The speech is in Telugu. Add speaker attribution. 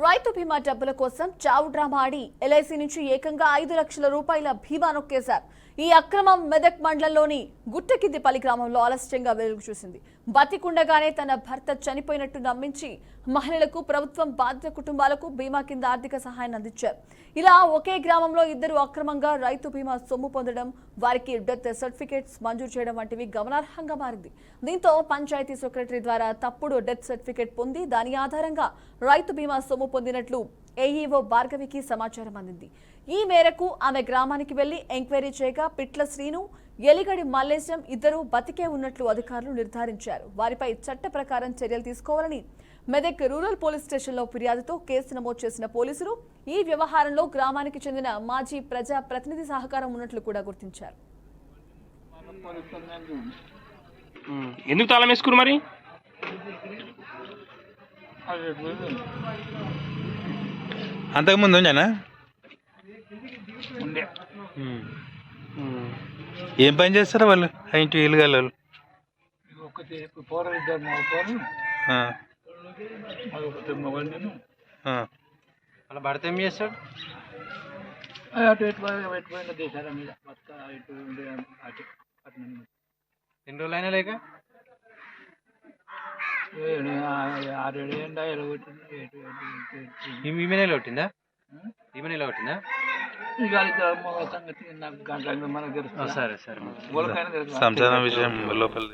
Speaker 1: రైతు బీమా డబ్బుల కోసం చావు డ్రామా ఆడి ఎల్ఐసి నుంచి ఏకంగా 5 లక్షల రూపాయల బీమా నొక్కేశారు. ఈ అక్రమం మెదక్ మండలంలోని గుట్టకిద్దిపల్లి గ్రామంలో ఆలస్యంగా వెలుగు చూసింది. బతికుండగానే తన భర్త చనిపోయినట్టు నమ్మించి మహిళలకు ప్రభుత్వం బాధిత కుటుంబాలకు బీమా కింద ఆర్థిక సహాయాన్ని అందించారు. ఇలా ఒకే గ్రామంలో ఇద్దరు అక్రమంగా రైతు బీమా సొమ్ము పొందడం, వారికి డెత్ సర్టిఫికేట్స్ మంజూరు చేయడం వంటివి గమనార్హంగా మారింది. దీంతో పంచాయతీ సెక్రటరీ ద్వారా తప్పుడు డెత్ సర్టిఫికేట్ పొంది దాని ఆధారంగా రైతు బీమా సొమ్ము పొందినట్లు ఏఈఓ భార్గవికి సమాచారం అందింది. ఈ మేరకు ఆమె గ్రామానికి వెళ్లి ఎంక్వైరీ చేయగా పిట్ల శ్రీను, ఎలిగడి మల్లేశం ఇద్దరు బతికే ఉన్నట్లు అధికారులు నిర్ధారించారు. వారిపై చట్ట ప్రకారం చర్యలు తీసుకోవాలని మెదక్ రూరల్ పోలీస్ స్టేషన్లో ఫిర్యాదుతో కేసు నమోదు చేసిన పోలీసులు ఈ వ్యవహారంలో గ్రామానికి చెందిన మాజీ ప్రజా ప్రతినిధి సహకారం ఉన్నట్లు కూడా గుర్తించారు.
Speaker 2: ఎందుకు తాళం వేసుకురు మరి?
Speaker 3: అంతకుముందు ఉందేనా? ఏం పని చేస్తారా వాళ్ళు? ఇంటి ఇల్లు వాళ్ళు
Speaker 4: అలా భర్త ఏం చేస్తాడు? ఎన్ని రోజులైనా లేక ఈమె నెల కొట్టిందా? ఈమె నెల కొట్టిందా? సరే సరే
Speaker 3: సంసారం విషయం లోపల